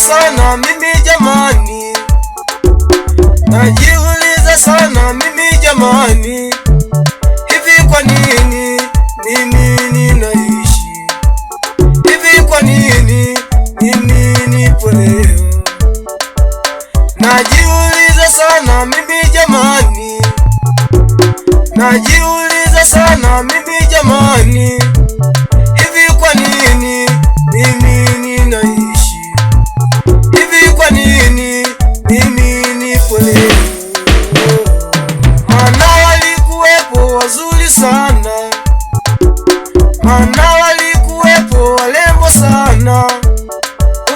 sana mimi jamani, najiuliza sana mimi jamani, hivi kwa nini mimi ninaishi? Hivi kwa nini mimi nipo leo? Najiuliza sana mimi jamani, najiuliza sana mimi jamani, hivi kwa nini mimi ninaishi? Hivi kwa nini mimi nipo leo? Maana walikuwepo wazuri sana, maana walikuwepo walembo sana,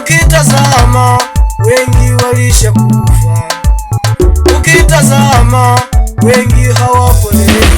ukitazama wengi walishakufa, ukitazama wengi hawapo leo.